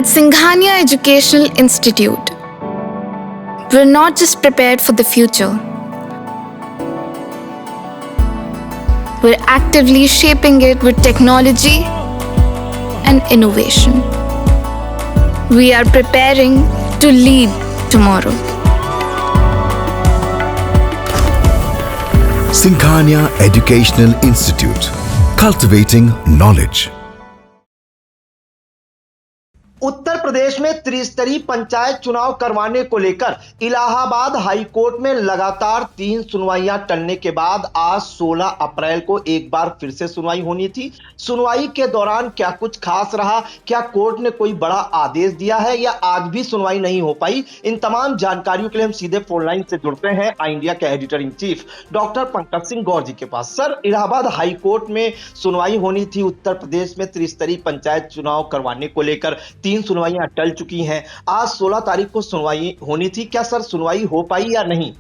At Singhania Educational Institute, we're not just prepared for the future, we're actively shaping it with technology and innovation. We are preparing to lead tomorrow. Singhania Educational Institute, cultivating knowledge. Uttar Pradesh में त्रिस्तरीय पंचायत चुनाव करवाने को लेकर Allahabad high court में लगातार 3 सुनवाइयां टलने के बाद आज 16 अप्रैल को एक बार फिर से सुनवाई होनी थी। सुनवाई के दौरान क्या कुछ खास रहा, क्या कोर्ट ने कोई बड़ा आदेश दिया है या आज भी सुनवाई नहीं हो पाई, इन तमाम जानकारियों के लिए हम सीधे फोन लाइन से जुड़ते हैं आई इंडिया के editor in chief doctor Pankaj Singh Gaur ji के पास। सर, इलाहाबाद हाई कोर्ट में सुनवाई होनी थी उत्तर प्रदेश में त्रिस्तरीय पंचायत चुनाव करवाने को लेकर, 3 सुनवाइयां टल चुकी हैं। आज 16 तारीख को सुनवाई होनी थी, क्या सर सुनवाई हो पाई या नहीं?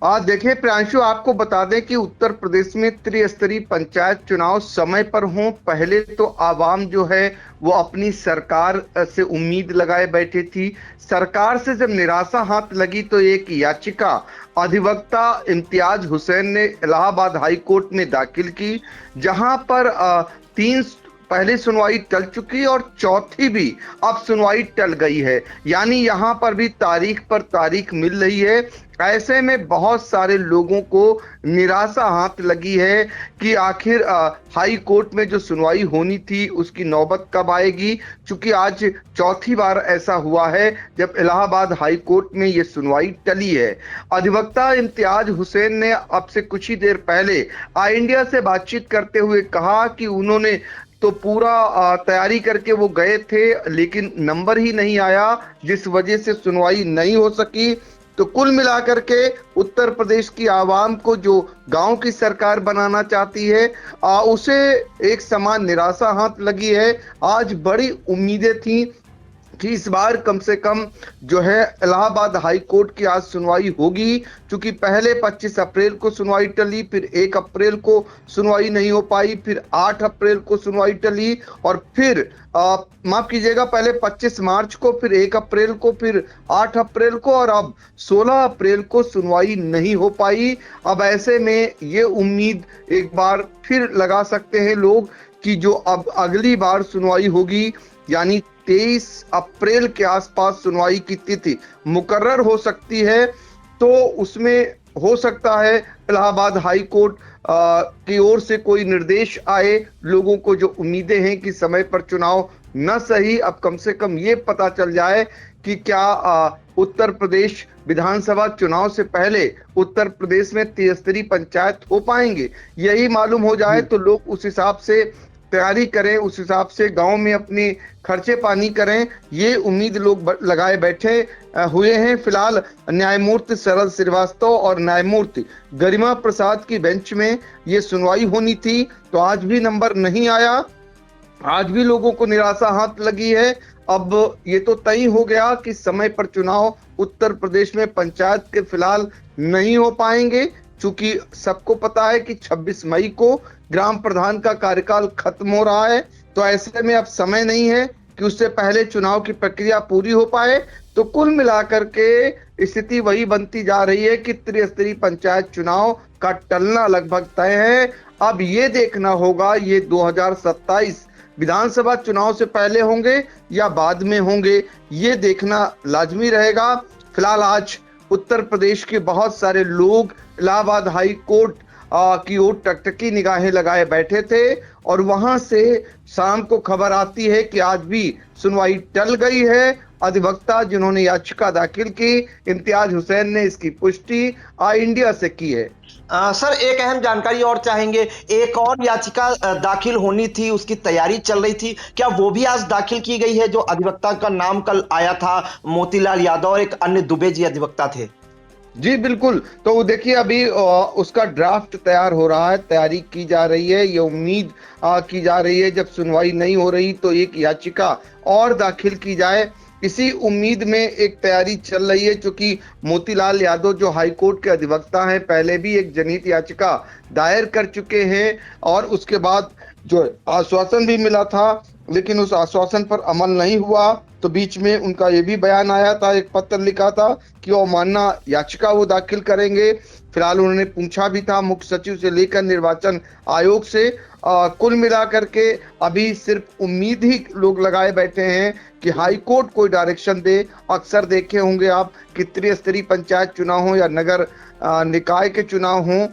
देखिए प्रियांशु, आपको बता दें कि उत्तर प्रदेश में त्रिस्तरीय पंचायत चुनाव समय पर हों, पहले तो आवाम जो है वो अपनी सरकार से उम्मीद लगाए बैठे थी। सरकार से जब निराशा हाथ लगी तो एक याचिका अधिवक्ता इम्तियाज हुसैन ने इलाहाबाद हाई कोर्ट में दाखिल की, जहां पर 3 पहली सुनवाई टल चुकी और चौथी भी अब सुनवाई टल गई है, यानी यहां पर भी तारीख पर तारीख मिल रही है। ऐसे में बहुत सारे लोगों को निराशा हाथ लगी है कि आखिर हाई कोर्ट में जो सुनवाई होनी थी उसकी नौबत कब आएगी, क्योंकि आज चौथी बार ऐसा हुआ है जब इलाहाबाद हाई कोर्ट में ये सुनवाई टली है। अधिवक्ता इम्तियाज हुसैन ने अब से कुछ ही देर पहले आई इंडिया से बातचीत करते हुए कहा कि उन्होंने तो पूरा तैयारी करके वो गए थे, लेकिन नंबर ही नहीं आया, जिस वजह से सुनवाई नहीं हो सकी। तो कुल मिलाकर के उत्तर प्रदेश की आवाम को जो गांव की सरकार बनाना चाहती है उसे एक समान निराशा हाथ लगी है। आज बड़ी उम्मीदें थी कि इस बार कम से कम जो है इलाहाबाद हाई कोर्ट की आज सुनवाई होगी, क्योंकि पहले 25 अप्रैल को सुनवाई टली, फिर 1 अप्रैल को सुनवाई नहीं हो पाई, फिर 8 अप्रैल को सुनवाई टली और फिर माफ कीजिएगा पहले 25 मार्च को, फिर 1 अप्रैल को, फिर 8 अप्रैल को और अब 16 अप्रैल को सुनवाई नहीं हो पाई। अब ऐसे में ये उम्मीद एक बार फिर लगा सकते हैं लोग कि जो अब अगली बार सुनवाई होगी यानी 23 अप्रैल के आसपास सुनवाई की तिथि मुकर्रर हो सकती है, तो उसमें हो सकता है इलाहाबाद हाई कोर्ट की ओर से कोई निर्देश आए। लोगों को जो उम्मीदें हैं कि समय पर चुनाव न सही, अब कम से कम ये पता चल जाए कि क्या उत्तर प्रदेश विधानसभा चुनाव से पहले उत्तर प्रदेश में त्रिस्तरीय पंचायत हो पाएंगे। यही मालूम हो जाए तो लोग उस हिसाब से तैयारी करें, उस हिसाब से गांव में अपनी खर्चे पानी करें, ये उम्मीद लोग लगाए बैठे हुए हैं। फिलहाल न्यायमूर्ति सरल श्रीवास्तव और न्यायमूर्ति गरिमा प्रसाद की बेंच में ये सुनवाई होनी थी, तो आज भी नंबर नहीं आया, आज भी लोगों को निराशा हाथ लगी है। अब ये तो तय हो गया कि समय पर चुनाव उत्तर प्रदेश में पंचायत के फिलहाल नहीं हो पाएंगे, क्योंकि सबको पता है कि 26 मई को ग्राम प्रधान का कार्यकाल खत्म हो रहा है, तो ऐसे में अब समय नहीं है कि उससे पहले चुनाव की प्रक्रिया पूरी हो पाए। तो कुल मिलाकर के स्थिति वही बनती जा रही है कि त्रिस्तरीय पंचायत चुनाव का टलना लगभग तय है। अब ये देखना होगा ये 2027 विधानसभा चुनाव से पहले होंगे या बाद में होंगे, ये देखना लाजमी रहेगा। फिलहाल आज उत्तर प्रदेश के बहुत सारे लोग इलाहाबाद हाई कोर्ट की ओर टकटकी निगाहें लगाए बैठे थे और वहां से शाम को खबर आती है कि आज भी सुनवाई टल गई है। अधिवक्ता जिन्होंने याचिका दाखिल की, इम्तियाज हुसैन ने इसकी पुष्टि आई इंडिया से की है। सर, एक अहम जानकारी और चाहेंगे, एक और याचिका दाखिल होनी थी, उसकी तैयारी चल रही थी, क्या वो भी आज दाखिल की गई है? जो अधिवक्ता का नाम कल आया था मोतीलाल यादव और एक अन्य दुबे जी अधिवक्ता थे। जी बिल्कुल, तो देखिए अभी उसका ड्राफ्ट तैयार हो रहा है, तैयारी की जा रही है। ये उम्मीद की जा रही है जब सुनवाई नहीं हो रही तो एक याचिका और दाखिल की जाए, इसी उम्मीद में एक तैयारी चल रही है। क्योंकि मोतीलाल यादव जो हाई कोर्ट के अधिवक्ता हैं, पहले भी एक जनहित याचिका दायर कर चुके हैं और उसके बाद जो आश्वासन भी मिला था, लेकिन उस आश्वासन पर अमल नहीं हुआ। तो बीच में उनका ये भी बयान आया था, एक पत्र लिखा था कि अवमानना याचिका वो दाखिल करेंगे। फिलहाल उन्होंने पूछा भी था मुख्य सचिव से लेकर निर्वाचन आयोग से। कुल मिलाकर के अभी सिर्फ उम्मीद ही लोग लगाए बैठे हैं कि हाई कोर्ट कोई डायरेक्शन दे। अक्सर देखे होंगे आप कि त्रिस्तरीय पंचायत चुनाव हो या नगर निकाय के चुनाव हो,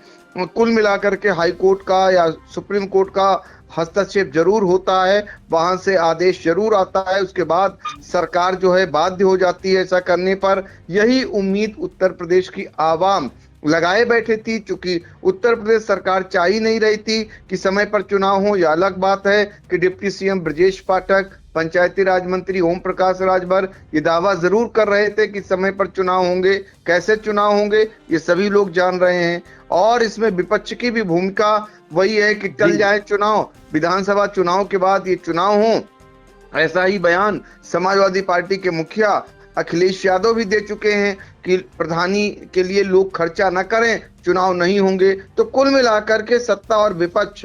कुल मिलाकर के हाई कोर्ट का या सुप्रीम कोर्ट का हस्तक्षेप जरूर होता है, वहां से आदेश जरूर आता है, उसके बाद सरकार जो है बाध्य हो जाती है ऐसा करने पर। यही उम्मीद उत्तर प्रदेश की आवाम लगाए बैठे थी। चूंकि उत्तर प्रदेश सरकार चाह ही नहीं रही थी कि समय पर चुनाव हो। यह अलग बात है कि डिप्टी सीएम ब्रजेश पाठक, पंचायती राज मंत्री ओम प्रकाश राजभर ये दावा जरूर कर रहे थे कि समय पर चुनाव होंगे। कैसे चुनाव होंगे ये सभी लोग जान रहे हैं। और इसमें विपक्ष की भी भूमिका वही है कि टल जाए चुनाव, विधानसभा चुनाव के बाद ये चुनाव हो, ऐसा ही बयान समाजवादी पार्टी के मुखिया अखिलेश यादव भी दे चुके हैं कि प्रधानी के लिए लोग खर्चा न करें, चुनाव नहीं होंगे। तो कुल मिलाकर के सत्ता और विपक्ष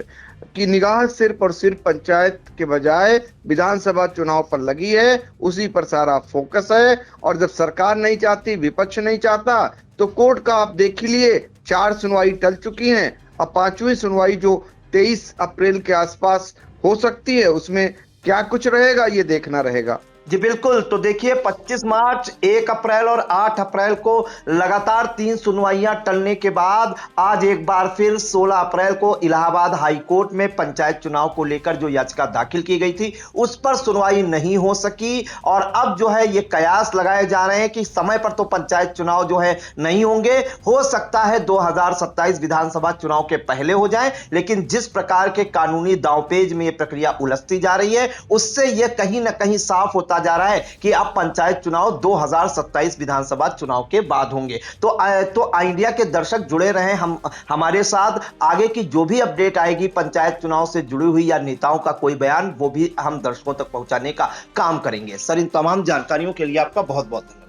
की निगाह सिर्फ और सिर्फ पंचायत के बजाय विधानसभा चुनाव पर लगी है, उसी पर सारा फोकस है। और जब सरकार नहीं चाहती, विपक्ष नहीं चाहता, तो कोर्ट का आप देख ही लिए 4 सुनवाई टल चुकी हैं। अब 5वीं सुनवाई जो 23 अप्रैल के आसपास हो सकती है, उसमें क्या कुछ रहेगा ये देखना रहेगा। जी बिल्कुल। तो देखिए 25 मार्च, 1 अप्रैल और 8 अप्रैल को लगातार 3 सुनवाइयां टलने के बाद आज एक बार फिर 16 अप्रैल को इलाहाबाद हाई कोर्ट में पंचायत चुनाव को लेकर जो याचिका दाखिल की गई थी उस पर सुनवाई नहीं हो सकी। और अब जो है ये कयास लगाए जा रहे हैं कि समय पर तो पंचायत चुनाव जो है नहीं होंगे, हो सकता है 2027 विधानसभा चुनाव के पहले हो जाए। लेकिन जिस प्रकार के कानूनी दांवपेच में ये प्रक्रिया उलझती जा रही है, उससे यह कहीं ना कहीं साफ होता जा रहा है कि अब पंचायत चुनाव 2027 विधानसभा चुनाव के बाद होंगे। तो इंडिया के दर्शक जुड़े रहे हमारे साथ। आगे की जो भी अपडेट आएगी पंचायत चुनाव से जुड़ी हुई या नेताओं का कोई बयान, वो भी हम दर्शकों तक पहुंचाने का काम करेंगे। सर, इन तमाम जानकारियों के लिए आपका बहुत बहुत धन्यवाद।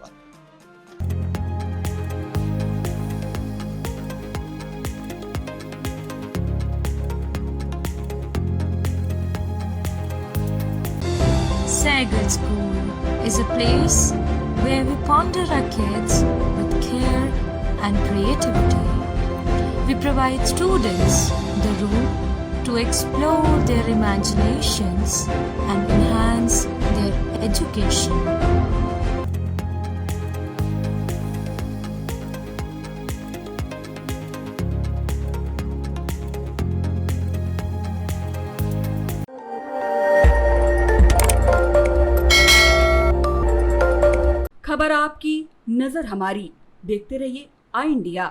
Sagar School is a place where we ponder our kids with care and creativity. We provide students the room to explore their imaginations and enhance their education. खबर आपकी, नजर हमारी। देखते रहिए आई इंडिया।